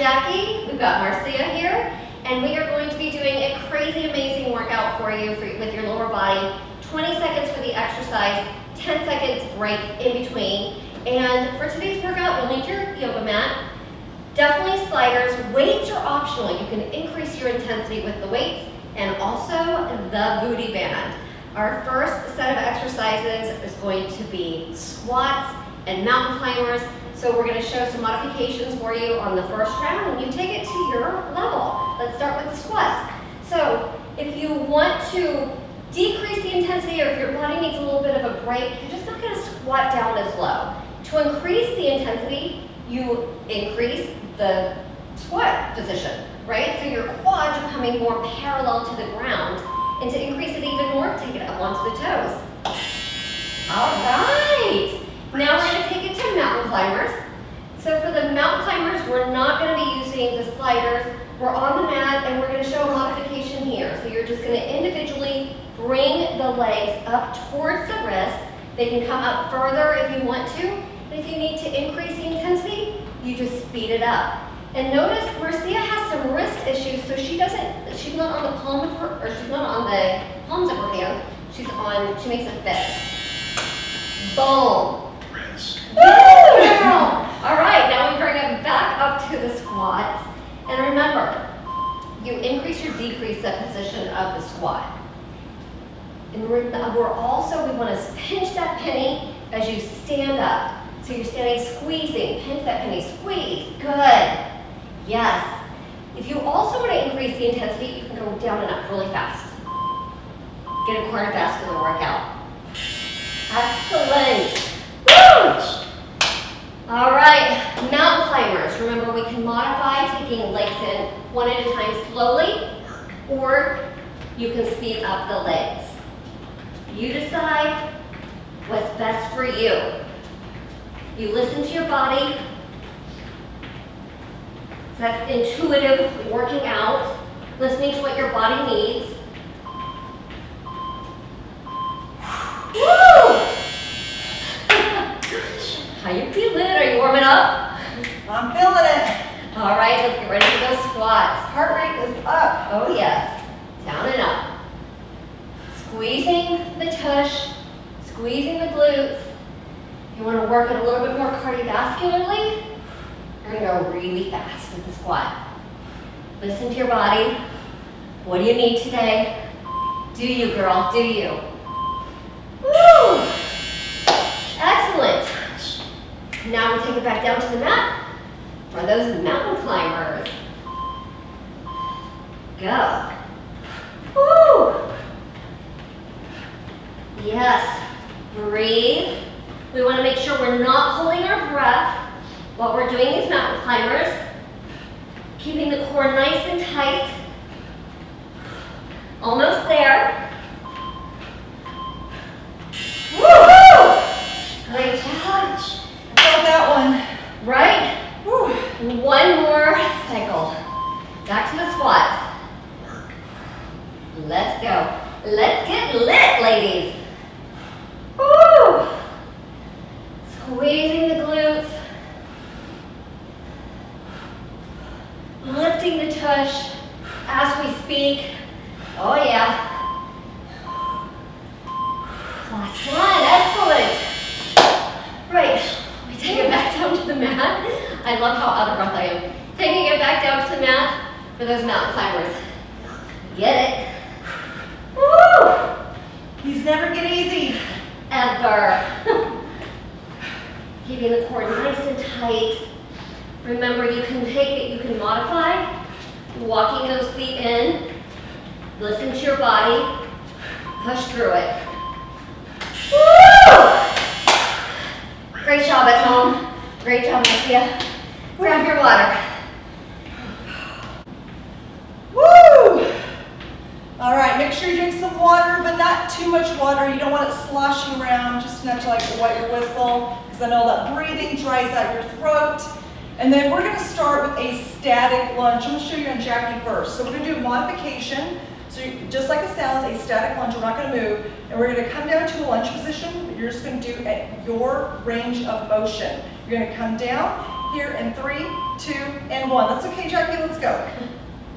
Jackie. We've got Marcia here, and we are going to be doing a crazy, amazing workout for you with your lower body. 20 seconds for the exercise, 10 seconds break in between. And for today's workout, you'll need your yoga mat. Definitely sliders. Weights are optional. You can increase your intensity with the weights and also the booty band. Our first set of exercises is going to be squats and mountain climbers. So we're going to show some modifications for you on the first round, and you take it to your level. Let's start with the squats. So if you want to decrease the intensity, or if your body needs a little bit of a break, you're just not going to squat down as low. To increase the intensity, you increase the squat position, right? So your quads are coming more parallel to the ground, and to increase it even more, take it up onto the toes. All right. Now we're going to take it to mountain climbers. So for the mountain climbers, we're not going to be using the sliders. We're on the mat, and we're going to show a modification here. So you're just going to individually bring the legs up towards the wrist. They can come up further if you want to. And if you need to increase the intensity, you just speed it up. And notice Marcia has some wrist issues, so she's not on the palm of her, or she's not on the palms of her hand. She makes a fist. Boom. Woo, girl! All right, now we bring it back up to the squats. And remember, you increase or decrease the position of the squat. And we want to pinch that penny as you stand up. So you're standing squeezing, pinch that penny, squeeze, good. Yes. If you also want to increase the intensity, you can go down and up really fast. Get a cardiovascular workout. Excellent. Woo! All right, mountain climbers. Remember, we can modify taking legs in one at a time slowly, or you can speed up the legs. You decide what's best for you. You listen to your body. So that's intuitive working out, listening to what your body needs. Woo! How you feeling? Are you warming up? I'm feeling it. All right, let's get ready for those squats. Heart rate is up. Oh yes, down and up. Squeezing the tush, squeezing the glutes. You want to work it a little bit more cardiovascularly, you're going to go really fast with the squat. Listen to your body. What do you need today? Do you, girl, do you? Woo! Excellent. Now we take it back down to the mat for those mountain climbers. Go. Woo! Yes. Breathe. We want to make sure we're not holding our breath while we're doing these mountain climbers. Keeping the core nice and tight. Almost there. Woo-hoo! Great job. I felt that one. Right? Woo. One more cycle. Back to the squats. Let's go. Let's get lit, ladies. Woo! Squeezing the glutes. Lifting the tush as we speak. Oh yeah. Last one, excellent. Right, we take it back down to the mat. I love how out of breath I am. Taking it back down to the mat for those mountain climbers. Get it? Woo! These never get easy. Ever. Keeping the core nice and tight. Remember, you can take it, you can modify. Walking those feet in. Listen to your body. Push through it. Woo! Great job at home. Great job, Marcia. Grab your water. Woo! All right, make sure you drink some water, but not too much water. You don't want it sloshing around, just enough to like wet your whistle, because I know that breathing dries out your throat. And then we're gonna start with a static lunge. I'm gonna show you on Jackie first. So we're gonna do a modification. So just like it sounds, a static lunge, we're not gonna move. And we're gonna come down to a lunge position, but you're just gonna do at your range of motion. You're gonna come down here in 3, 2, and 1. That's okay, Jackie, let's go.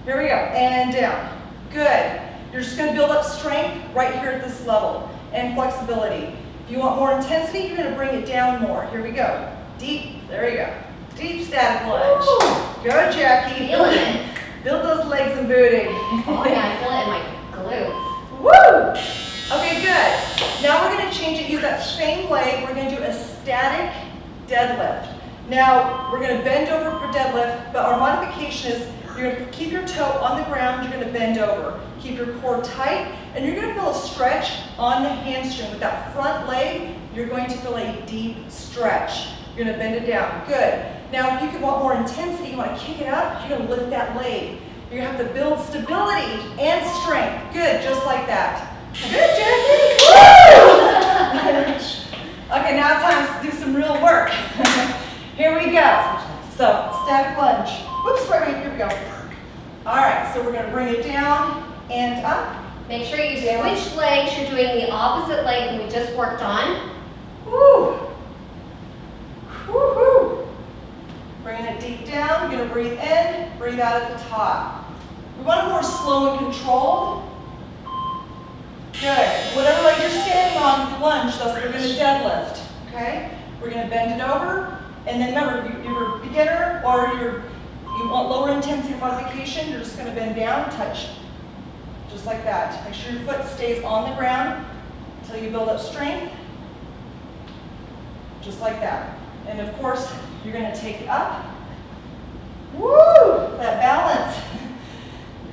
Here we go, and down. Good. You're just gonna build up strength right here at this level, and flexibility. If you want more intensity, you're gonna bring it down more. Here we go. Deep, there you go. Deep static lunge. Woo. Go, Jackie. Feeling it. Build those legs and booty. Oh yeah, I feel it in my glutes. Woo! Okay, good. Now we're gonna change it, use that same leg. We're gonna do a static deadlift. Now, we're gonna bend over for deadlift, but our modification is you're gonna keep your toe on the ground, you're gonna bend over. Keep your core tight, and you're gonna feel a stretch on the hamstring. With that front leg, you're going to feel a deep stretch. You're gonna bend it down, good. Now, if you want more intensity, you wanna kick it up, you're gonna lift that leg. You're gonna have to build stability and strength. Good, just like that. Good, Jackie. Okay, now it's time to do some real work. Here we go. So, static lunge. Whoops, right, here we go. All right, so we're gonna bring it down and up. Make sure you switch legs. You're doing the opposite leg that we just worked on. Woo. Woo-hoo. Bringing it deep down. You're gonna breathe in, breathe out at the top. We want it more slow and controlled. Good. Whatever leg you're standing on with the lunge, though, we're gonna deadlift, okay? We're gonna bend it over, and then remember, you're a beginner or you want lower intensity modification, you're just gonna bend down, touch, just like that. Make sure your foot stays on the ground until you build up strength, just like that. And of course, you're gonna take it up. Woo! That balance.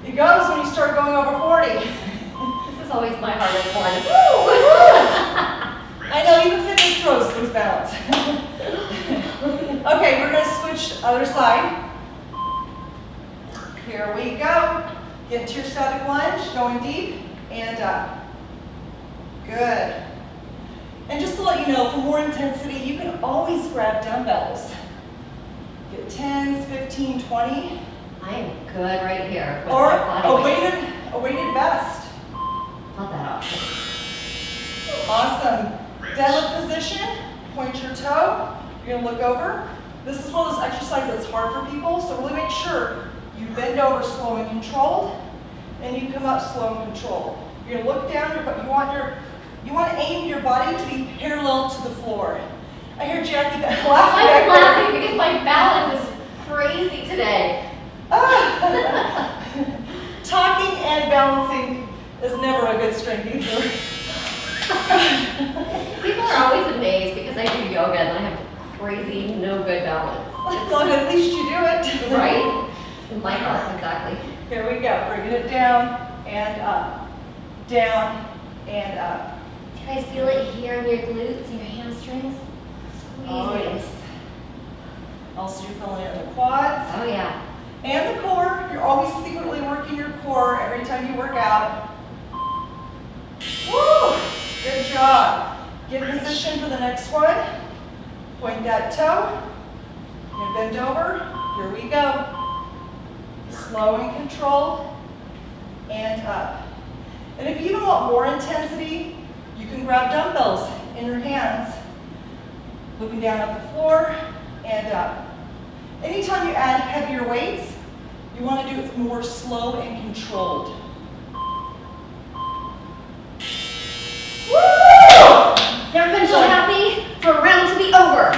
It goes when you start going over 40. This is always my hardest one. I know, even fitness pros lose balance. Okay, we're gonna switch to the other side. Here we go. Get into your static lunge, going deep and up. Good. And just to let you know, for more intensity, you can always grab dumbbells. Get 10s, 15, 20. I am good right here. With Or my body weight. a weighted vest. Not that option. Awesome. Deadlift position, point your toe. You're gonna look over. This is one of those exercises that's hard for people, so really make sure you bend over slow and controlled, and you come up slow and controlled. You're gonna look down, you want to aim your body to be parallel to the floor. I hear Jackie laughing back I'm there. laughing because my balance is crazy today. Talking and balancing is never a good strength either. People are always amazed because I do yoga and I have crazy, no good balance. It's all good, at least you do it. Right? My heart, exactly. Here we go, bringing it down and up. Down and up. Do you guys feel it here in your glutes and your hamstrings? Oh, Squeezing. yes. Also, you're feeling it in the quads Oh yeah. and the core. You're always secretly working your core every time you work out. Woo! Good job. Get in position for the next one. Point that toe. And bend over. Here we go. Slow and controlled. And up. And if you even want more intensity, you can grab dumbbells in your hands. Looking down at the floor and up. Anytime you add heavier weights, you want to do it more slow and controlled. Woo! Never been so happy for a round to be over.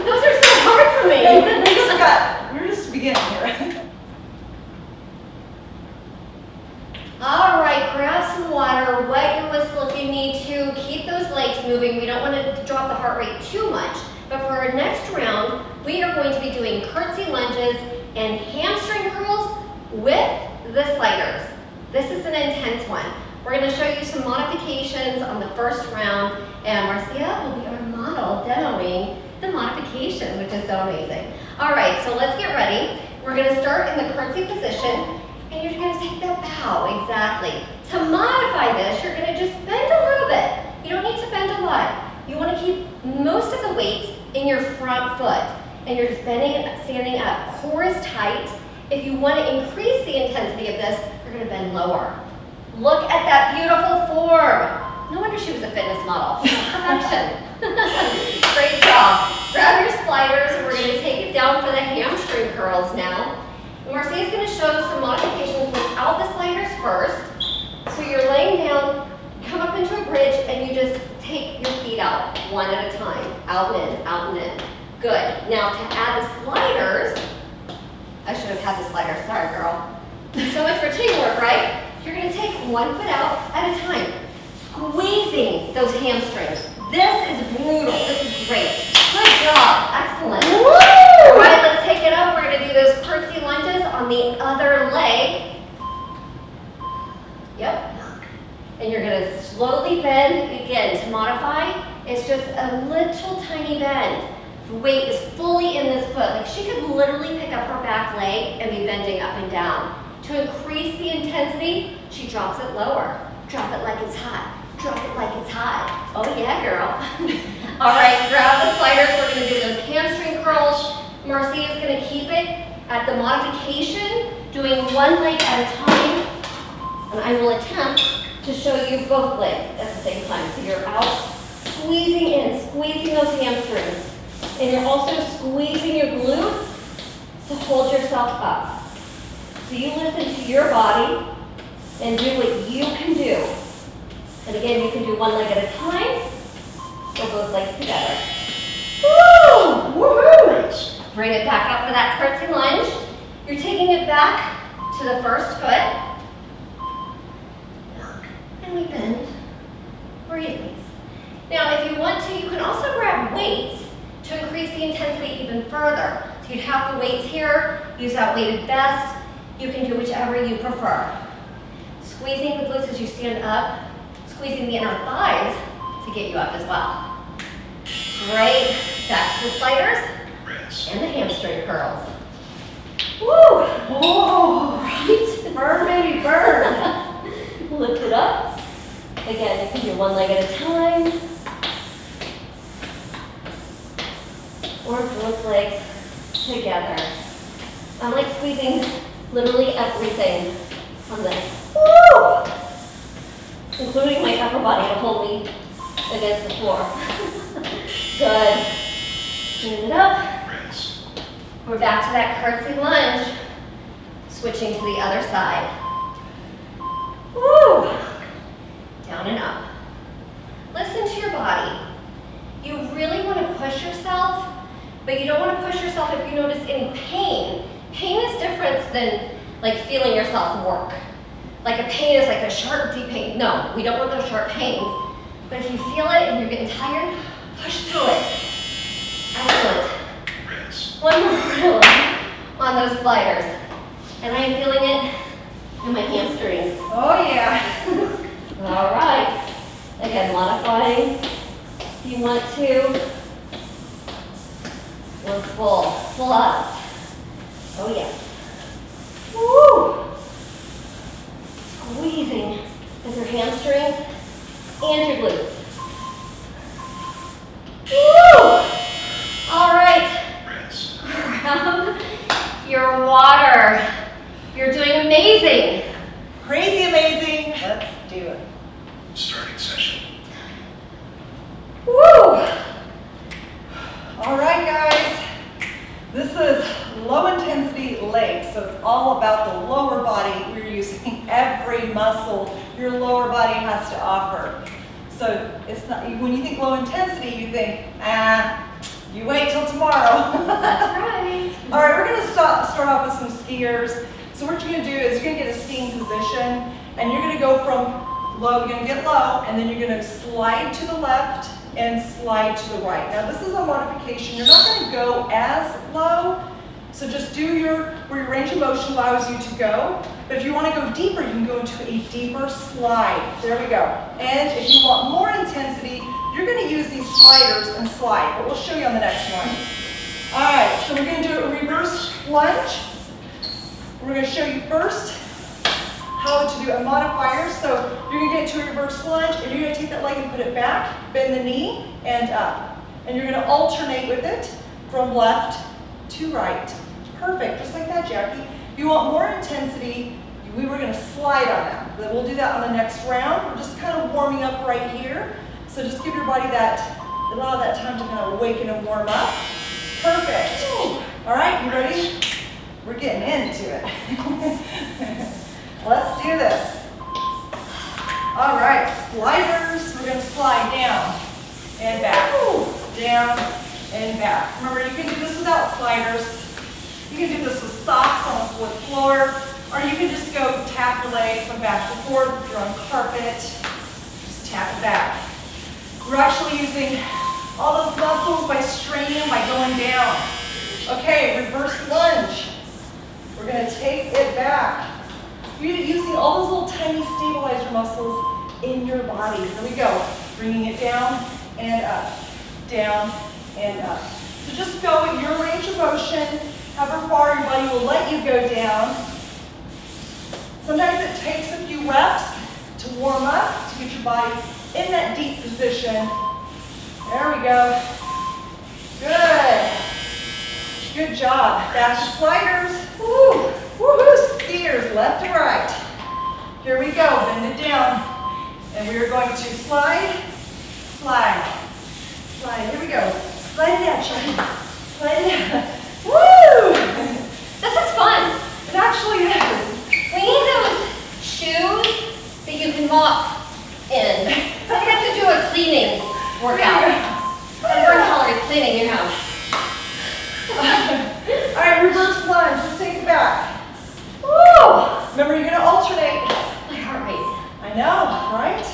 Those are so hard for me. We're just beginning here. All right, grab some water, wet your whistle if you need to. Keep those legs moving. We don't want to drop the heart rate too much. But for our next round, we are going to be doing curtsy lunges and hamstring curls with the sliders. This is an intense one. We're going to show you some modifications on the first round, and Marcia will be our model demoing the modifications, which is so amazing. All right, so let's get ready. We're going to start in the curtsy position, and you're going to take that bow, exactly. To modify this, you're going to just bend a little bit. You don't need to bend a lot. You want to keep most of the weight in your front foot, and you're just bending and standing up. Core is tight. If you want to increase the intensity of this, you're going to bend lower. Look at that beautiful form. No wonder she was a fitness model. Perfection. Great job. Grab your slide. sliders. We're going to take it down for the hamstring curls now. And Marcia's going to show some modifications without the sliders first. So you're laying down, come up into a bridge, and you just take your feet out one at a time. Out and in, out and in. Good. Now to add the sliders, I should have had the sliders. Sorry, girl. So much for teamwork, right? You're going to take one foot out at a time, squeezing those hamstrings. This is brutal. This is great. Good job. Excellent. Woo! All right, let's take it up. We're going to do those curtsy lunges on the other leg. Yep. And you're going to slowly bend again. To modify, it's just a little tiny bend. The weight is fully in this foot. Like she could literally pick up her back leg and be bending up and down. To increase the intensity, she drops it lower. Drop it like it's hot. Drop it like it's hot. Oh yeah, girl. All right, grab the sliders. We're going to do those hamstring curls. Marcia is going to keep it at the modification, doing one leg at a time. And I will attempt to show you both legs at the same time. So you're out, squeezing in, squeezing those hamstrings. And you're also squeezing your glutes to hold yourself up. So you listen to your body and do what you can do. And again, you can do one leg at a time or both legs together. Woo! Woohoo! Bring it back up for that curtsy lunge. You're taking it back to the first foot. And we bend. Release. Now, if you want to, you can also grab weights to increase the intensity even further. So you'd have the weights here, use that weighted vest. You can do whichever you prefer. Squeezing the glutes as you stand up, squeezing the inner thighs to get you up as well. Great. Back to the sliders and the hamstring curls. Woo! Oh, right. Burn, baby, burn. Lift it up. Again, you can do one leg at a time. Or both legs together. I like squeezing literally everything on this. Woo! Including my upper body to hold me against the floor. Good. Stand it up. We're back to that curtsy lunge. Switching to the other side. Woo! Down and up. Listen to your body. You really want to push yourself, but you don't want to push yourself if you notice any pain. Pain is different than like feeling yourself work. Like a pain is like a sharp, deep pain. No, we don't want those sharp pains. But if you feel it and you're getting tired, push through it. Excellent. One more round on those sliders. And I am feeling it in my hamstrings. Oh yeah. All right. Again, modifying if you want to. One full up. Oh yeah. Woo! Squeezing with your hamstrings and your glutes. Woo! All right. Grab your water. You're doing amazing. Crazy amazing. Let's do it. Starting session. Woo! All right, guys. This is low intensity legs, so it's all about the lower body. We're using every muscle your lower body has to offer. So it's not, when you think low intensity, you think, you wait till tomorrow. That's right. All right, we're gonna start off with some skiers. So what you're gonna do is you're gonna get a skiing position, and you're gonna go from low, you're gonna get low, and then you're gonna slide to the left and slide to the right. Now this is a modification. You're not gonna go as low, so just do where your range of motion allows you to go. But if you wanna go deeper, you can go into a deeper slide. There we go. And if you want more intensity, you're gonna use these sliders and slide, but we'll show you on the next one. All right, so we're gonna do a reverse lunge. We're gonna show you first how to do a modifier. So you're gonna get to a reverse lunge, and you're gonna take that leg and put it back, bend the knee, and up. And you're gonna alternate with it from left to right. Perfect, just like that, Jackie. If you want more intensity, we were gonna slide on that. But we'll do that on the next round. We're just kind of warming up right here. So just give your body allow that time to kind of awaken and warm up. Perfect. All right, you ready? We're getting into it. Let's do this. All right, sliders. We're going to slide down and back, down and back. Remember, you can do this without sliders. You can do this with socks on the wood floor, or you can just go tap your legs from back to forth. If you're on carpet, just tap it back. We're actually using all those muscles by straining, by going down. Okay, reverse lunge. We're going to take it back. You're using all those little tiny stabilizer muscles in your body. Here we go. Bringing it down and up, down and up. So just go at your range of motion, however far your body will let you go down. Sometimes it takes a few reps to warm up, to get your body in that deep position. There we go. Good. Good job. Back to sliders. Woo. Woohoo. Skiers, left to right. Here we go. Bend it down. And we are going to slide, slide, slide. Here we go. Slide it down, Jacque. Slide it down. Woo! This is fun. It actually is. We need those shoes that you can mop in. We have to do a cleaning workout. And we're calories cleaning your house. All right, reverse lunge. Let's take it back. Woo! Remember, you're going to alternate. My heart rate. I know, right?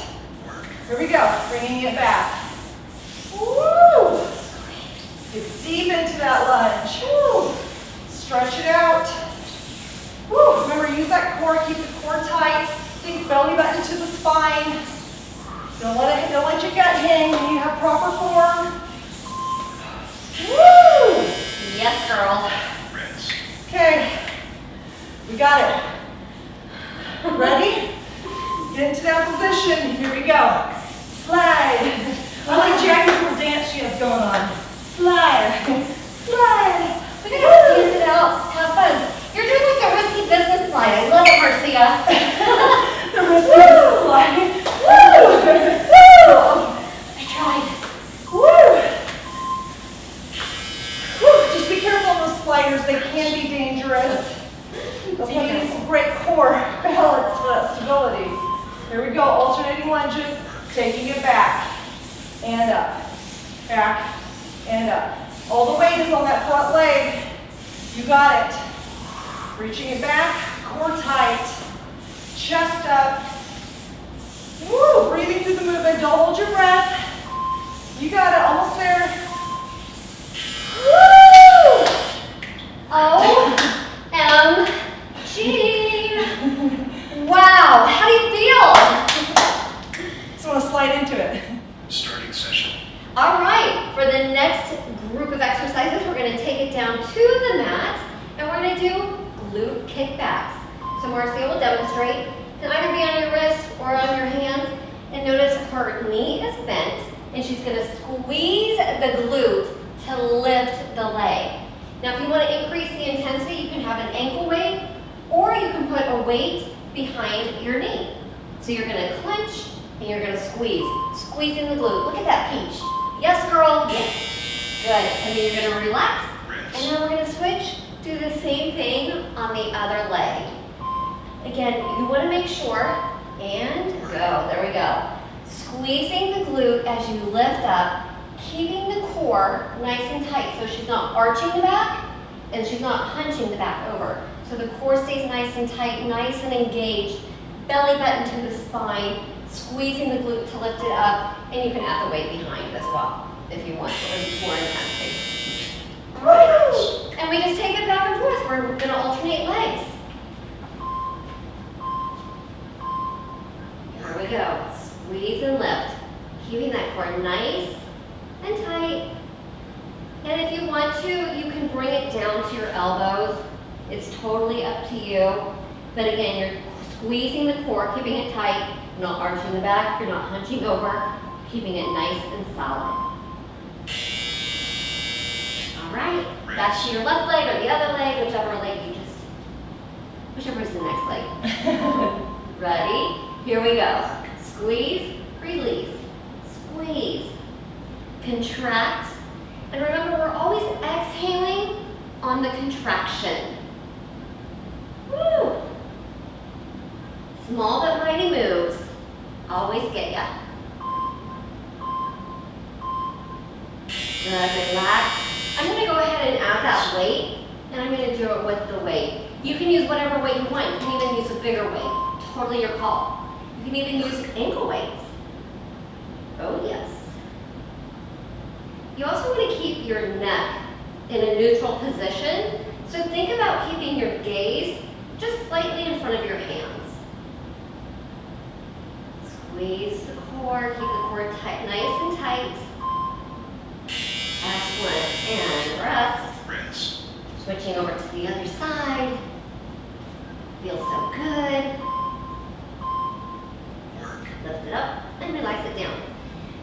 Here we go. Bringing it back. Woo! Get deep into that lunge. Woo! Stretch it out. Woo! Remember, use that core. Keep the core tight. Think belly button to the spine. Don't let your gut hang when you have proper form. Woo! Yes, girl. Rinse. Okay, we got it. Ready? Get into that position. Here we go. Slide. I like Jackie's little dance she has going on. Slide. Slide. We gotta dance it out. Have fun. You're doing like a risky business slide. I love it, Marcia. The risky business slide. Woo! Woo! I tried. Woo! Woo! Just be careful of those sliders. They can be dangerous. So you need some great core balance for that stability. Here we go. Alternating lunges. Taking it back and up. Back and up. All the weight is on that front leg. You got it. Reaching it back. Core tight. Chest up. Woo! Breathing through the movement. Don't hold your breath. You got it. Almost there. Woo! OMG. Wow. How do you feel? Just want to slide into it. Starting session. All right. For the next group of exercises, we're going to take it down to the mat, and we're going to do glute kickbacks. So Marcia will demonstrate. It can either be on your wrist or on your hands. And notice her knee is bent, and she's going to squeeze the glute to lift the leg. Now, if you want to increase the intensity, you can have an ankle weight, or you can put a weight behind your knee. So you're going to clench, and you're going to squeeze. Squeezing the glute. Look at that peach. Yes, girl. Yes. Good. And then you're going to relax. And then we're going to switch. Do the same thing on the other leg. Again, you want to make sure, and go. There we go. Squeezing the glute as you lift up, keeping the core nice and tight so she's not arching the back and she's not hunching the back over. So the core stays nice and tight, nice and engaged. Belly button to the spine, squeezing the glute to lift it up, and you can add the weight behind as well if you want more intensity. Woo! And we just take it back and forth. We're going to alternate legs. Here we go. Squeeze and lift. Keeping that core nice and tight. And if you want to, you can bring it down to your elbows. It's totally up to you. But again, you're squeezing the core, keeping it tight. You're not arching the back. You're not hunching over. Keeping it nice and solid. All right. Back to your left leg or the other leg, whichever is the next leg. Ready? Here we go. Squeeze, release, squeeze, contract. And remember, we're always exhaling exhaling on the contraction. Woo! Small but mighty moves always get ya. Good, relax. I'm gonna go ahead and add that weight, and I'm gonna do it with the weight. You can use whatever weight you want. You can even use a bigger weight. Totally your call. You can even use ankle weights. Oh yes. You also want to keep your neck in a neutral position. So think about keeping your gaze just slightly in front of your hands. Squeeze the core, keep the core tight, nice and tight. Excellent, and rest. Rest. Switching over to the other side. Feels so good. Work. Lift it up and relax it down.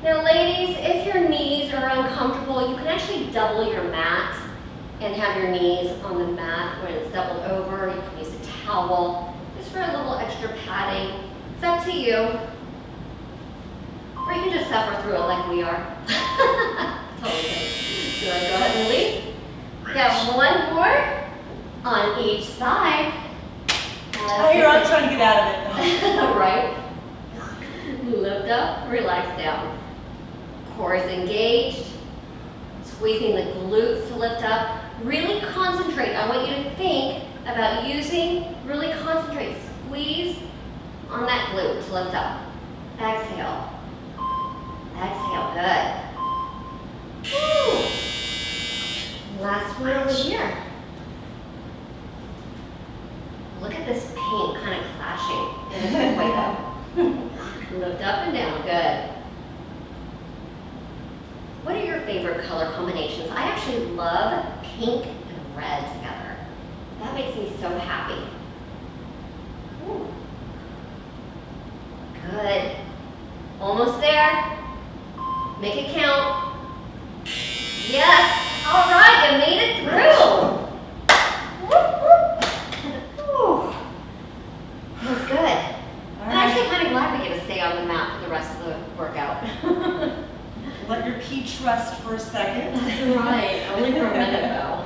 Now ladies, if your knees are uncomfortable, you can actually double your mat and have your knees on the mat when it's doubled over. You can use a towel just for a little extra padding. It's up to you. Or you can just suffer through it like we are. Totally good. You want to go ahead and release? Got one more on each side. Oh, you're not trying to get out of it. Right? Lift up, relax down. Core is engaged. Squeezing the glutes to lift up. Really concentrate. I want you to think about really concentrate. Squeeze on that glute to lift up. Exhale. Exhale, good. Woo. Last one over here. Look at this paint kind of clashing in its way up. Lift up and down, good. What are your favorite color combinations? I actually love pink and red together. That makes me so happy. Ooh. Good. Almost there. Make it count. Yes. All right, you made it through. Whoop, whoop. Ooh. That was good. I'm actually kind of glad we get to stay on the mat for the rest of the workout. Let your peach rest for a second. That's right, only for a minute though.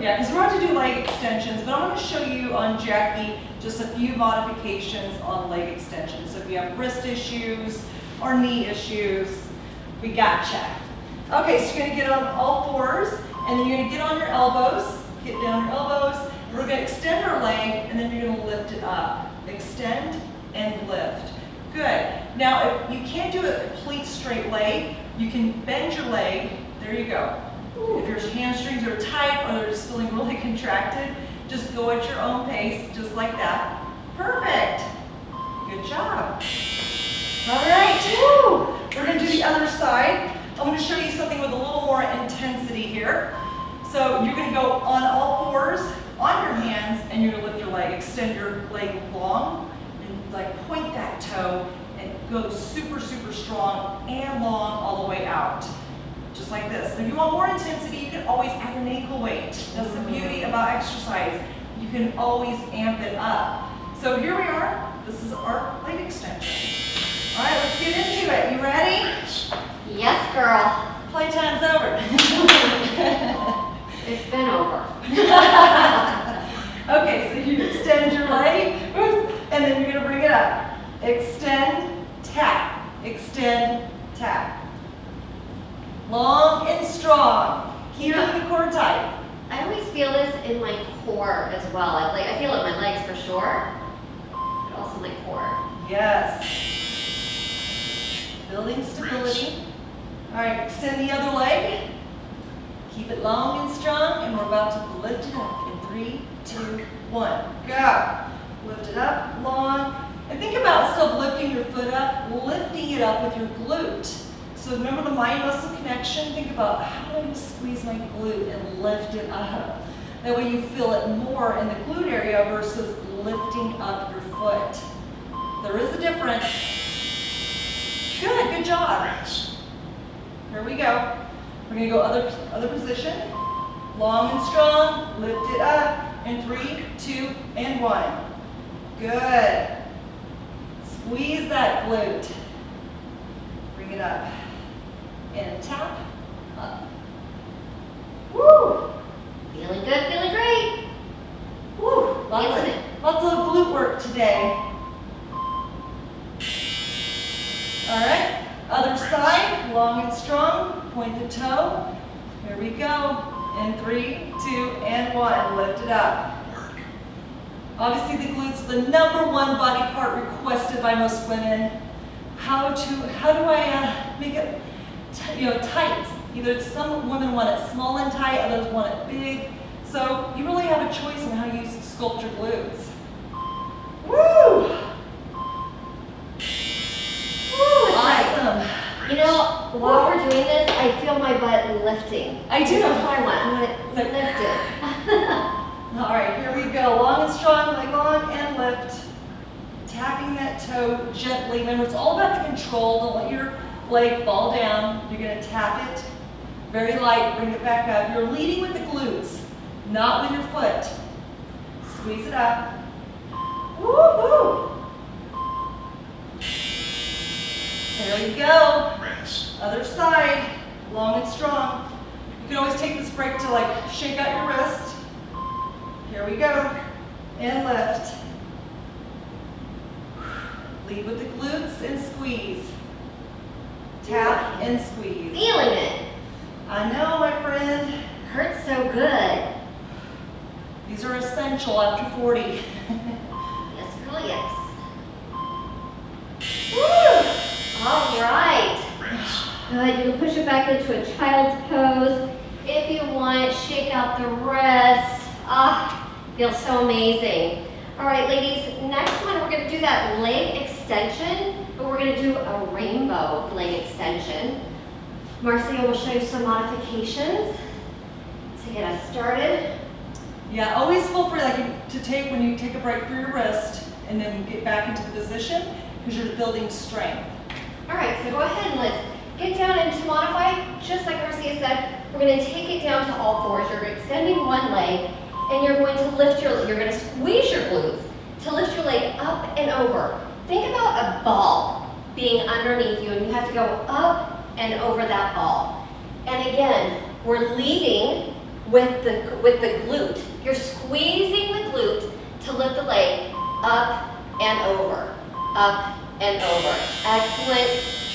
Yeah, because we're going to do leg extensions, but I'm going to show you on Jacque just a few modifications on leg extensions. So if you have wrist issues or knee issues, we gotcha. Okay, so you're going to get on all fours, and then you're going to get on your elbows, get down your elbows. We're going to extend our leg, and then you're going to lift it up. Extend and lift. Good. Now, if you can't do a complete straight leg, you can bend your leg. There you go. If your hamstrings are tight or they're just feeling really contracted, just go at your own pace, just like that. Perfect. Good job. All right. Woo. We're going to do the other side. I'm going to show you something with a little more intensity here. So you're going to go on all fours, on your hands, and you're going to lift your leg. Extend your leg long, and like point that toe, and go super, super strong and long all the way out. Just like this. And if you want more intensity, you can always add an ankle weight. That's the beauty about exercise. You can always amp it up. So here we are. This is our leg extension. All right, let's get into it. You ready? Yes, girl. Playtime's over. It's been over. Okay, so you extend your leg, and then you're going to bring it up. Extend, tap. Extend, tap. Long and strong. Keeping the core tight. I always feel this in my core as well. I feel it in my legs for sure, but also my core. Yes. Building stability. All right, extend the other leg. Keep it long and strong, and we're about to lift it up in 3, 2, 1. Go. Lift it up, long. And think about, instead of lifting your foot up, lifting it up with your glute. So remember the mind-muscle connection? Think about, how do I squeeze my glute and lift it up? That way you feel it more in the glute area versus lifting up your foot. There is a difference. Good job. Rest. Here we go. We're going to go other position. Long and strong. Lift it up. In 3, 2, and 1. Good. Squeeze that glute. Bring it up. And tap. Up. Woo! Feeling good, feeling great. Woo, feeling it. Lots of glute work today. All right, other side, long and strong, point the toe. Here we go. In 3, 2, and 1, lift it up. Obviously the glutes are the #1 body part requested by most women. How do I make it tight? Either some women want it small and tight, others want it big. So you really have a choice on how you sculpt your glutes. Woo! Woo, awesome. You know, while we're doing this, I feel my butt lifting. I do. That's what I want. I want it lifted. All right, here we go. Long and strong, leg on and lift. Tapping that toe gently. Remember, it's all about the control. Don't let your leg fall down. You're gonna tap it very light, bring it back up. You're leading with the glutes, not with your foot. Squeeze it up. Woo-hoo! There you go. Rest. Other side, long and strong. You can always take this break to like shake out your wrist. Here we go. And lift. Lead with the glutes and squeeze. Tap and squeeze. Feeling it. I know, my friend. Hurts so good. These are essential after 40. Yes, girl, yes. Woo! All right. Rest. Good. You can push it back into a child's pose. If you want, shake out the wrist. Feels so amazing. All right, ladies, next one we're gonna do that leg extension, but we're gonna do a rainbow leg extension. Marcia will show you some modifications to get us started. Yeah, always feel free to take when you take a break for your wrist and then get back into the position because you're building strength. All right, so go ahead and let's get down and to modify, just like Marcia said, we're gonna take it down to all fours. You're extending one leg and you're going to you're gonna squeeze your glutes to lift your leg up and over. Think about a ball being underneath you and you have to go up and over that ball. And again, we're leading with the glute. You're squeezing the glute to lift the leg up and over, up and over. Excellent.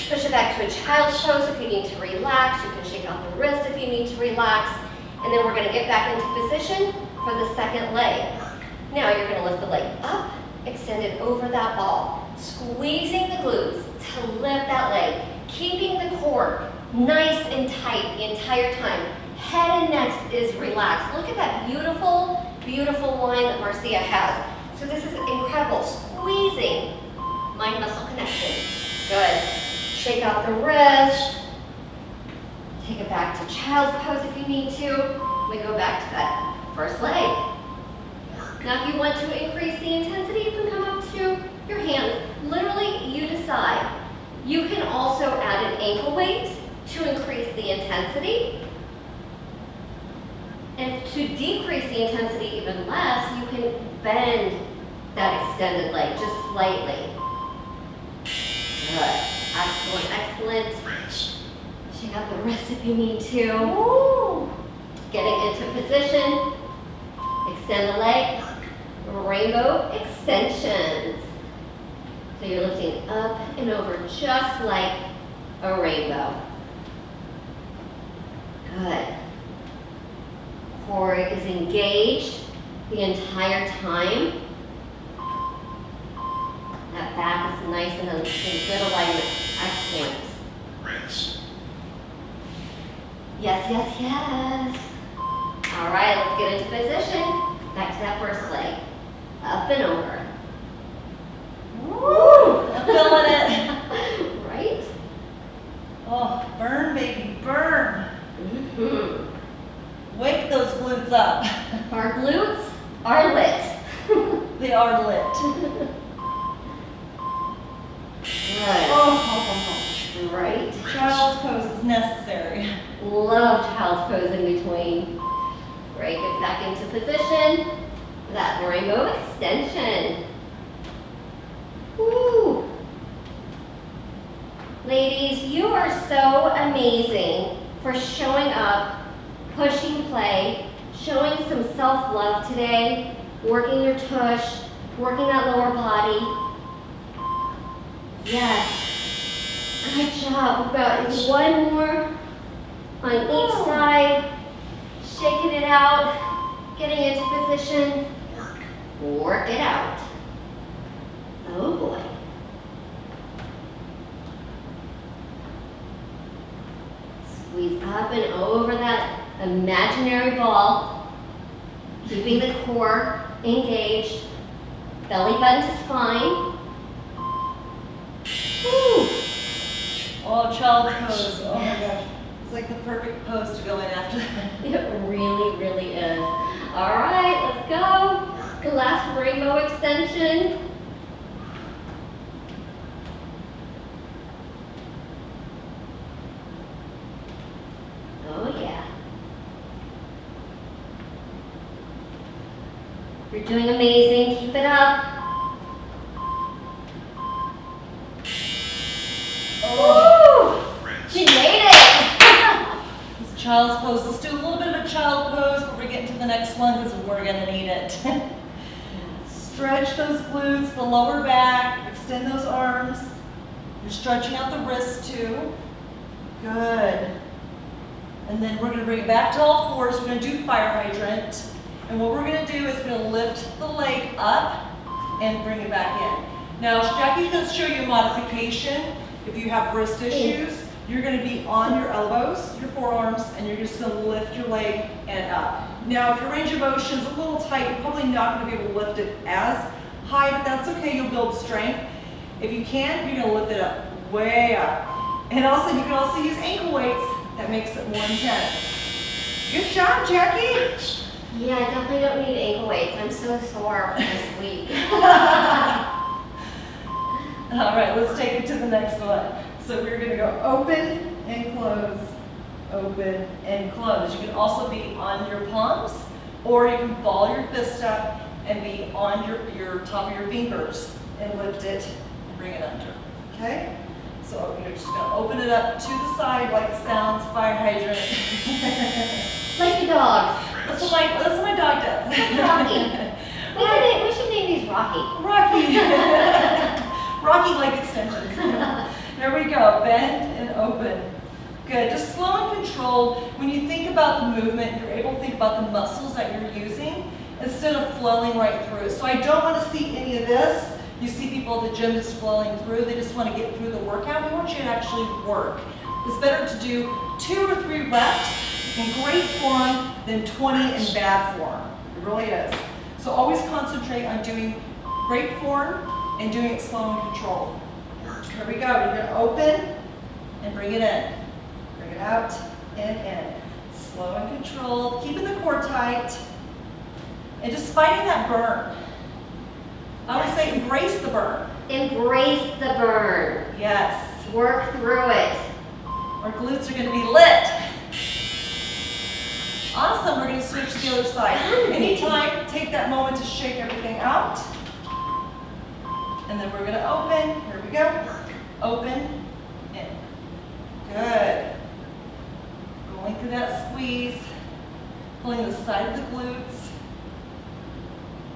Push it back to a child's pose if you need to relax. You can shake out the wrist if you need to relax. And then we're gonna get back into position for the second leg. Now you're gonna lift the leg up, extend it over that ball, squeezing the glutes to lift that leg, keeping the core nice and tight the entire time. Head and neck is relaxed. Look at that beautiful, beautiful line that Marcia has. So this is incredible. Squeezing mind-muscle connection. Good. Shake out the wrist. Take it back to child's pose if you need to. We go back to that first leg. Now if you want to increase the intensity, you can come up to your hands. Literally, you decide. You can also add an ankle weight to increase the intensity. And to decrease the intensity even less, you can bend that extended leg just slightly. Good. Excellent, excellent. Rest. Shake out the wrist if you need to. Woo! Getting into position. Extend the leg. Rainbow extensions. So you're lifting up and over just like a rainbow. Good. Core is engaged the entire time. That back is nice and in good alignment. Excellent. Rest. Yes, yes, yes. All right, let's get into position. Back to that first leg. Up and over. Woo! I'm feeling it. Right? Oh, burn, baby, burn. Mm-hmm. Wake those glutes up. Our glutes are lit. They are lit. Good. Oh, Right? child's pose is necessary. Love child's pose in between. Great, get back into position. That rainbow extension. Woo! Ladies, you are so amazing for showing up, pushing play, showing some self-love today, working your tush, working that lower body. Yes. Good job. We've got one more on each side. Shaking it out, getting into position. Work it out. Oh boy. Squeeze up and over that imaginary ball, keeping the core engaged, belly button to spine. Woo. Oh, child's pose. Oh my gosh. It's like the perfect pose to go in after that. It really, really is. All right, let's go. The last rainbow extension. Oh yeah. You're doing amazing. Keep it up. Oh. Woo! You made it. This is child's pose. Let's do a little bit of a child pose before we get into the next one because we're going to need it. Stretch those glutes, the lower back, extend those arms. You're stretching out the wrists too. Good. And then we're going to bring it back to all fours. We're going to do fire hydrant. And what we're going to do is we're going to lift the leg up and bring it back in. Now, Jackie's going to show you a modification. If you have wrist issues, you're going to be on your elbows, your forearms, and you're just going to lift your leg and up. Now, if your range of motion is a little tight, you're probably not going to be able to lift it as high, but that's okay. You'll build strength. If you can, you're going to lift it up, way up. And also, you can also use ankle weights. That makes it more intense. Good job, Jackie. Yeah, I definitely don't need ankle weights. I'm so sore from this week. All right, let's take it to the next one. So we're going to go open and close, open and close. You can also be on your palms, or you can ball your fist up and be on your top of your fingers and lift it and bring it under. Okay? So you're just going to open it up to the side like it sounds, fire hydrant. Like the dogs. That's what my dog does. Like Rocky. We should name these Rocky. Rocky. Rocky leg extensions. There we go. Bend and open. Good. Just slow and controlled. When you think about the movement, you're able to think about the muscles that you're using instead of flowing right through. So I don't want to see any of this. You see people at the gym just flowing through. They just want to get through the workout. We want you to actually work. It's better to do 2 or 3 reps in great form than 20 in bad form. It really is. So always concentrate on doing great form and doing it slow and controlled. Here we go. We're going to open and bring it in. Bring it out and in. Slow and controlled. Keeping the core tight. And just fighting that burn. I would say embrace the burn. Embrace the burn. Yes. Work through it. Our glutes are going to be lit. Awesome. We're going to switch to the other side. Anytime, take that moment to shake everything out. And then we're going to open. Here we go. Open. In. Good. Going through that squeeze. Pulling the side of the glutes.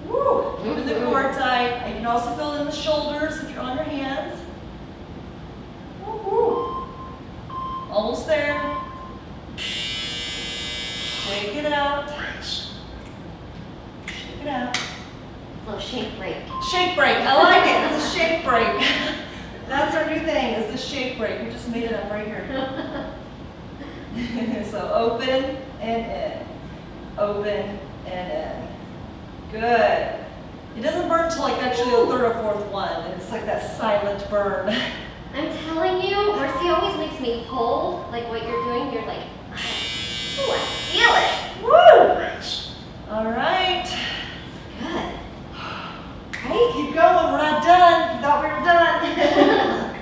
Woo! Keeping the core tight. You can also feel it in the shoulders if you're on your hands. Woo-hoo. Almost there. Shake it out. Shake it out. A little shake break. Shake break. I like it. It's a shake break. That's our new thing, is the shake break. We just made it up right here. So open and in. Open and in. Good. It doesn't burn till like actually the 3rd or 4th one. It's like that silent burn. I'm telling you, Mercy always makes me hold. Like what you're doing, you're like, ooh, I feel it. Woo! All right. Good. Hey, keep going. We're not done. You thought we were done.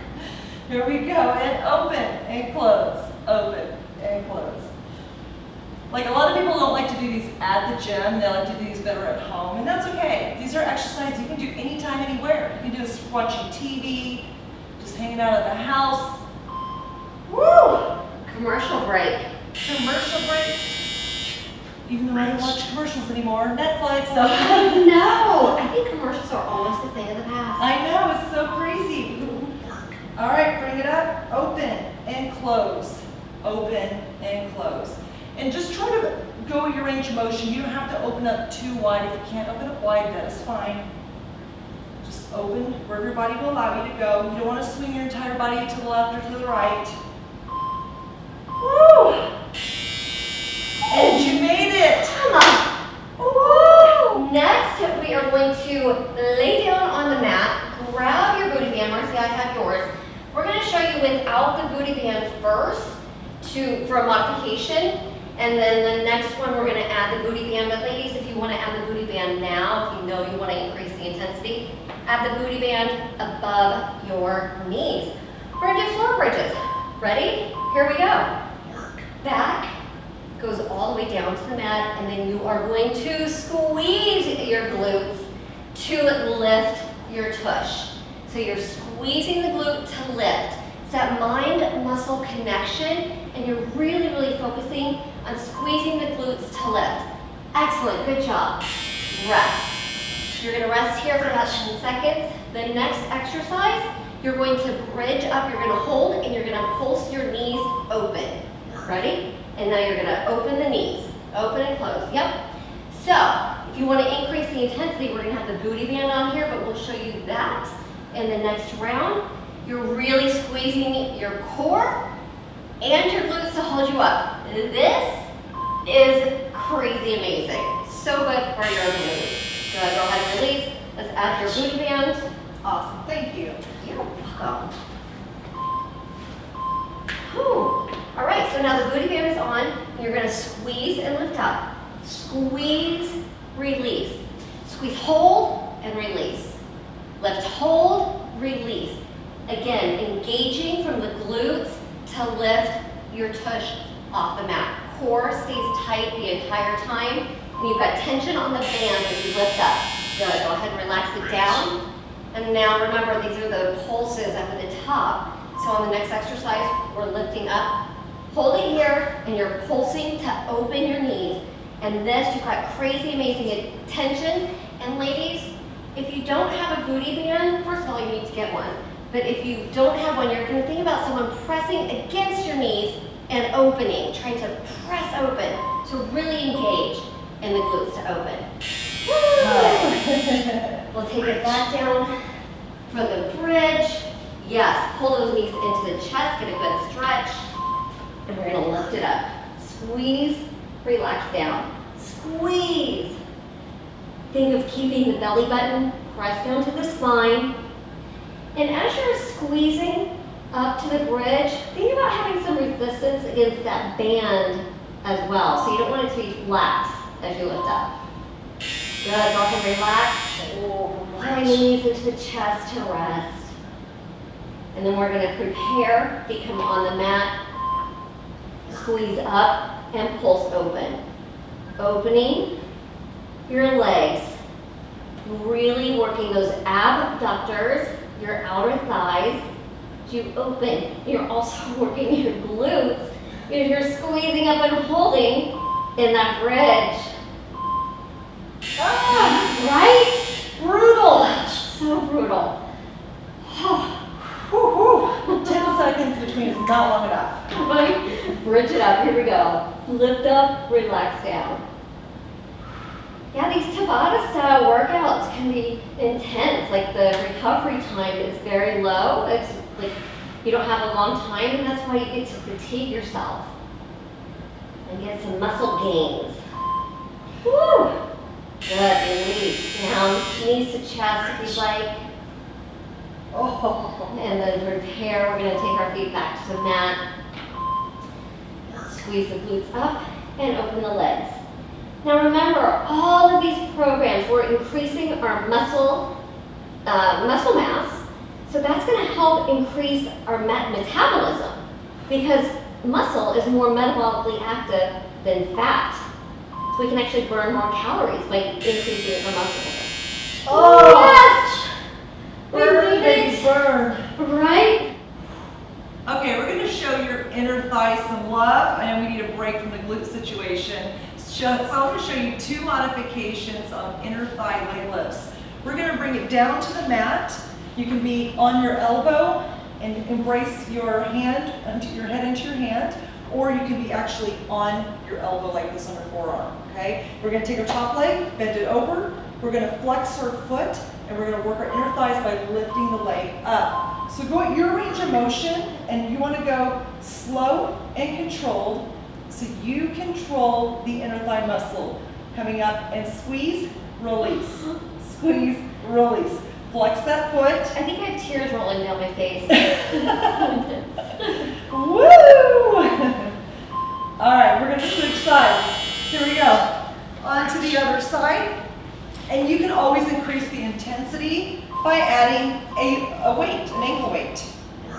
Here we go. And open and close. Open and close. Like a lot of people don't like to do these at the gym. They like to do these better at home, and that's okay. These are exercises you can do anytime, anywhere. You can do this watching TV, just hanging out at the house. Woo! Commercial break. Commercial breaks. Even though I don't watch commercials anymore, Netflix, so. No, I think commercials are almost a thing of the past. I know, it's so crazy. All right, bring it up, open and close, open and close. And just try to go with your range of motion. You don't have to open up too wide. If you can't open up wide, that is fine. Just open wherever your body will allow you to go. You don't want to swing your entire body to the left or to the right. Woo! And you made it! Come on. Woo! Next, we are going to lay down on the mat, grab your booty band. Marcy, I have yours. We're going to show you without the booty band first for a modification. And then the next one, we're going to add the booty band. But ladies, if you want to add the booty band now, if you know you want to increase the intensity, add the booty band above your knees. We're going to do floor bridges. Ready? Here we go. Back goes all the way down to the mat, and then you are going to squeeze your glutes to lift your tush. So you're squeezing the glute to lift. It's that mind-muscle connection, and you're really, really focusing on squeezing the glutes to lift. Excellent, good job. Rest. You're gonna rest here for about 10 seconds. The next exercise, you're going to bridge up, you're gonna hold, and you're gonna pulse your knees open. Ready? And now you're gonna open the knees. Open and close, yep. So, if you wanna increase the intensity, we're gonna have the booty band on here, but we'll show you that in the next round. You're really squeezing your core and your glutes to hold you up. This is crazy amazing. So good for your glutes. Good, go ahead and release. Let's add your booty band. Awesome, thank you. You're welcome. Whew. All right, so now the booty band is on. You're gonna squeeze and lift up. Squeeze, release. Squeeze, hold, and release. Lift, hold, release. Again, engaging from the glutes to lift your tush off the mat. Core stays tight the entire time, and you've got tension on the band as you lift up. Good, go ahead and relax it down. And now remember, these are the pulses up at the top. So on the next exercise, we're lifting up, holding here, and you're pulsing to open your knees. And this, you've got crazy, amazing tension. And ladies, if you don't have a booty band, first of all, you need to get one. But if you don't have one, you're gonna think about someone pressing against your knees and opening, trying to press open. So really engage in the glutes to open. We'll take it back down for the bridge. Yes, pull those knees into the chest, get a good stretch. And we're gonna lift it up. Squeeze, relax down. Squeeze. Think of keeping the belly button pressed down to the spine. And as you're squeezing up to the bridge, think about having some resistance against that band as well. So you don't want it to be lax as you lift up. Good, go ahead and relax. Bring the knees into the chest to rest. And then we're gonna prepare, become on the mat, squeeze up and pulse open. Opening your legs, really working those abductors, your outer thighs. As you open, you're also working your glutes. You're squeezing up and holding in that bridge. Right? Brutal, so brutal. 10 seconds between is not long enough. Right? Bridge it up, here we go. Lift up, relax down. Yeah, these Tabata style workouts can be intense. Like the recovery time is very low. It's like you don't have a long time, and that's why you get to fatigue yourself and get some muscle gains. Woo! Good, release down, knees to chest if you'd like. Oh. And then prepare, we're gonna take our feet back to the mat. Squeeze the glutes up and open the legs. Now remember, all of these programs, we're increasing our muscle mass. So that's gonna help increase our metabolism because muscle is more metabolically active than fat. So we can actually burn more calories by increasing our muscle mass. Oh, yes! burn, baby, burn. Right? Okay, we're gonna show your inner thigh some love. I know we need a break from the glute situation. So I'm going to show you 2 modifications of inner thigh leg lifts. We're going to bring it down to the mat. You can be on your elbow and embrace your hand, your head into your hand, or you can be actually on your elbow like this on your forearm, okay? We're going to take our top leg, bend it over. We're going to flex our foot, and we're going to work our inner thighs by lifting the leg up. So go at your range of motion, and you want to go slow and controlled, so you control the inner thigh muscle. Coming up and squeeze, release. Squeeze, release. Flex that foot. I think I have tears rolling down my face. Woo! All right, we're going to switch sides. Here we go. On to the other side. And you can always increase the intensity by adding a weight, an ankle weight.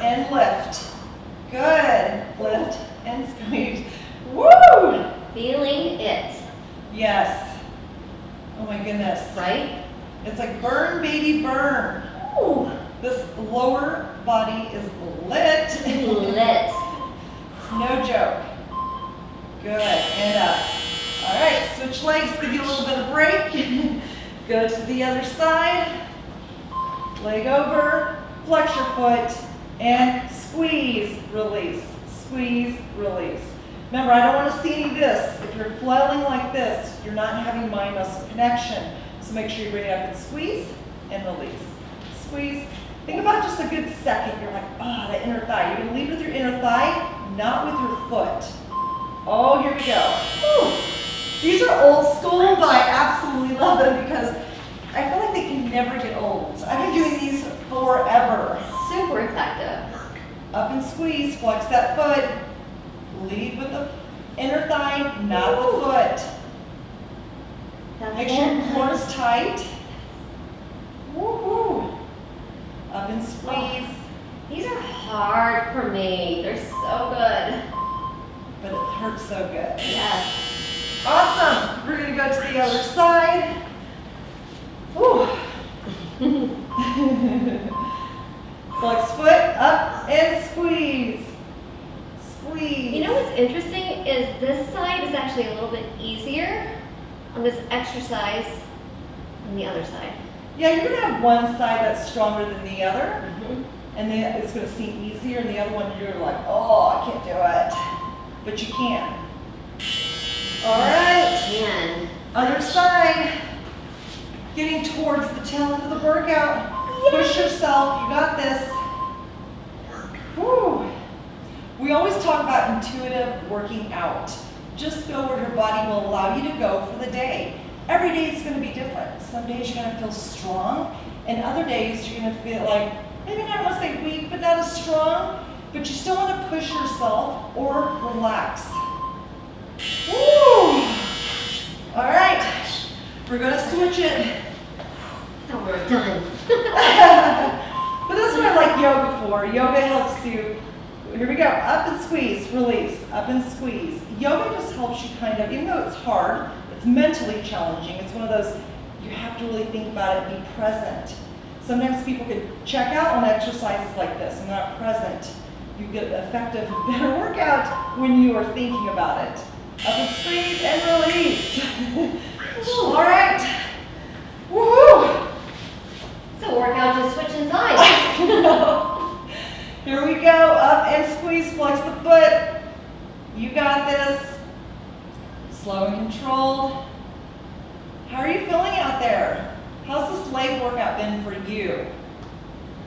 And lift. Good. Lift and squeeze. Woo! Feeling it. Yes. Oh my goodness. Right? It's like burn, baby, burn. Ooh. This lower body is lit. Lit. No joke. Good. And up. All right, switch legs, give you a little bit of break. Go to the other side. Leg over, flex your foot, and squeeze, release. Squeeze, release. Remember, I don't want to see any of this. If you're flailing like this, you're not having mind-muscle connection. So make sure you bring it up and squeeze and release. Squeeze. Think about just a good second. You're like, oh, the inner thigh. You're going to lead with your inner thigh, not with your foot. Oh, here we go. Whew. These are old school, but I absolutely love them because I feel like they can never get old. I've been doing these forever. Super effective. Up and squeeze, flex that foot. Lead with the inner thigh, not the foot. Make sure your core is tight. Woohoo! Up and squeeze. These are hard for me. They're so good. But it hurts so good. Yes. Awesome. We're going to go to the other side. Woo. Flex foot, up and squeeze. Squeeze. You know what's interesting is this side is actually a little bit easier on this exercise than the other side. Yeah, you're going to have one side that's stronger than the other. Mm-hmm. And then it's going to seem easier, and the other one you're like, oh, I can't do it. But you can. All right. Man. Other side. Getting towards the tail end of the workout. Yay. Push yourself. You got this. Whew. We always talk about intuitive working out. Just go where your body will allow you to go for the day. Every day is going to be different. Some days you're going to feel strong, and other days you're going to feel like, maybe not want to say weak, but not as strong, but you still want to push yourself or relax. Woo! All right, we're going to switch it. I thought we were done. But that's what I like yoga for. Yoga helps you. Here we go. Up and squeeze, release. Up and squeeze. Yoga just helps you kind of, even though it's hard, it's mentally challenging. It's one of those, you have to really think about it, be present. Sometimes people can check out on exercises like this and they're not present. You get an effective, better workout when you are thinking about it. Up and squeeze and release. All right. Woohoo! It's a workout just switching sides. Here we go. Up and squeeze, flex the foot. You got this. Slow and controlled. How are you feeling out there? How's this leg workout been for you?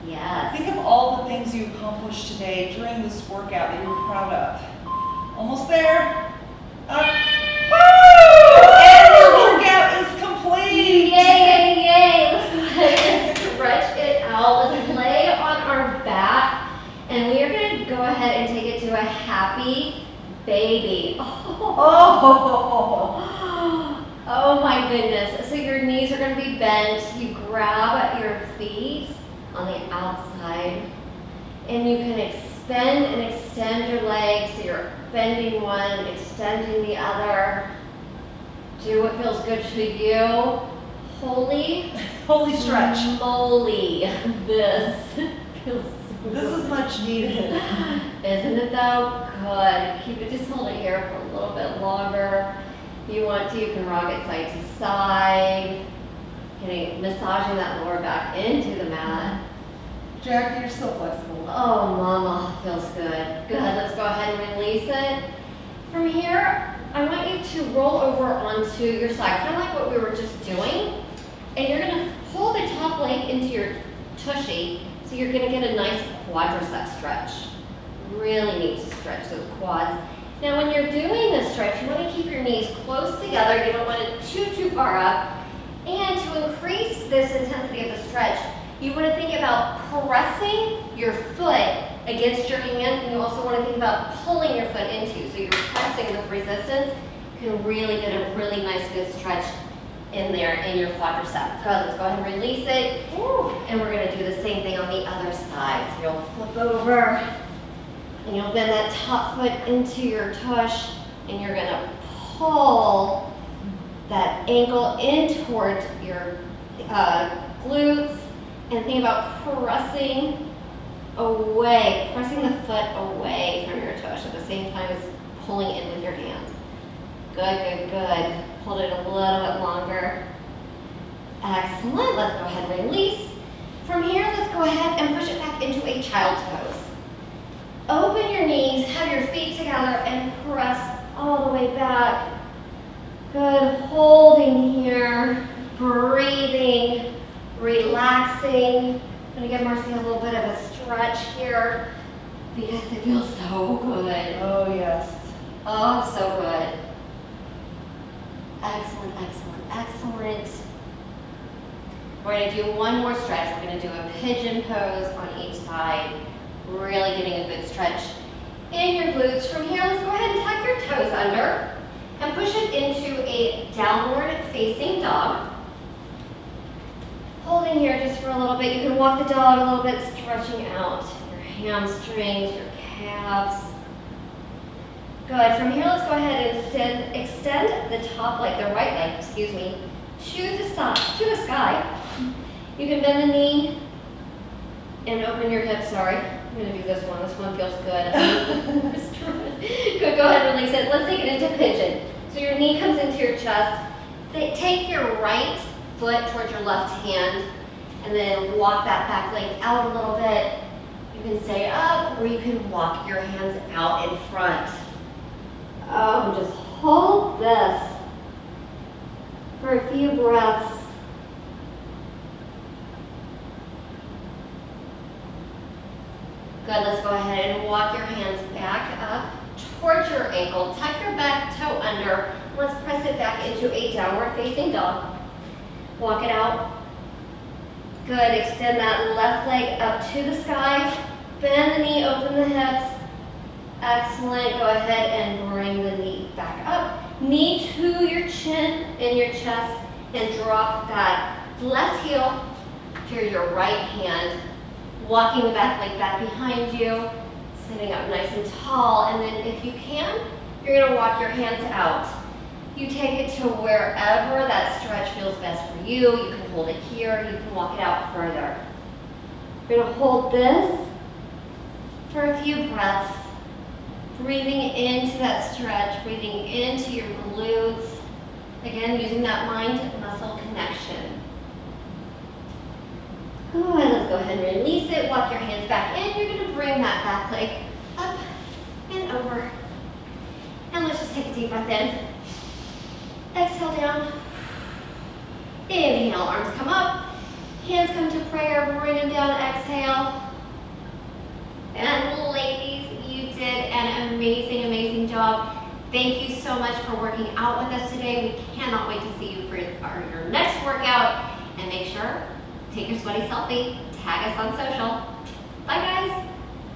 Yes. Think of all the things you accomplished today during this workout that you were proud of. Almost there. Up. Woo! And the workout is complete. Yay, yay. Let's go ahead and stretch it out. Let's lay on our back. And we are going to go ahead and take it to a happy baby. Oh my goodness. So your knees are going to be bent. You grab your feet on the outside. And you can expand and extend your legs. So you're bending one, extending the other. Do what feels good to you. Holy stretch. moly. This feels so This is much needed. Isn't it though? Good. Keep it, just hold it here for a little bit longer. If you want to, you can rock it side to side, massaging that lower back into the mat. Jacque, you're so flexible. Oh, mama, feels good. Good, let's go ahead and release it. From here, I want you to roll over onto your side, kind of like what we were just doing. And you're gonna pull the top leg into your tushy, so you're gonna get a nice quadricep stretch. Really need to stretch those quads. Now when you're doing this stretch, you wanna keep your knees close together. You don't want it too far up. And to increase this intensity of the stretch, you want to think about pressing your foot against your hand, and you also want to think about pulling your foot into. So you're pressing with resistance. You can really get a really nice good stretch in there in your quadricep. Good, let's go ahead and release it. Woo. And we're going to do the same thing on the other side. So you'll flip over, and you'll bend that top foot into your tush, and you're going to pull that ankle in towards your glutes, and think about pressing away, pressing the foot away from your tush at the same time as pulling in with your hands. Good, good, good. Hold it a little bit longer. Excellent. Let's go ahead and release. From here, let's go ahead and push it back into a child's pose. Open your knees, have your feet together, and press all the way back. Good, holding here, breathing, relaxing. I'm gonna give Marcy a little bit of a stretch here because it feels so good. Oh, yes. Oh, so good. Excellent, excellent, excellent. We're gonna do one more stretch. We're gonna do a pigeon pose on each side, really getting a good stretch in your glutes. From here, let's go ahead and tuck your toes under and push it into a downward facing dog. Holding here just for a little bit. You can walk the dog a little bit, stretching out your hamstrings, your calves. Good. From here, let's go ahead and extend the top leg, the right leg, excuse me, to the sky. You can bend the knee and open your hips. Sorry, I'm going to do this one. This one feels good. Good. Go ahead and release it. Let's take it into pigeon. So your knee comes into your chest. Take your right foot towards your left hand, and then walk that back leg out a little bit. You can stay up, or you can walk your hands out in front. Just hold this for a few breaths. Good, let's go ahead and walk your hands back up towards your ankle. Tuck your back toe under. Let's press it back into a downward facing dog. Walk it out. Good, extend that left leg up to the sky. Bend the knee, open the hips. Excellent, go ahead and bring the knee back up. Knee to your chin and your chest, and drop that left heel to your right hand. Walking the back leg back behind you, sitting up nice and tall, and then if you can, you're gonna walk your hands out. You take it to wherever that stretch feels best for you. You can hold it here, you can walk it out further. You're gonna hold this for a few breaths, breathing into that stretch, breathing into your glutes. Again, using that mind-muscle connection. Good, let's go ahead and release it. Walk your hands back in. You're gonna bring that back leg up and over. And let's just take a deep breath in. Exhale down. Inhale, arms come up. Hands come to prayer, bring them down, exhale. And ladies, you did an amazing, amazing job. Thank you so much for working out with us today. We cannot wait to see you for your next workout. And make sure, take your sweaty selfie, tag us on social. Bye guys.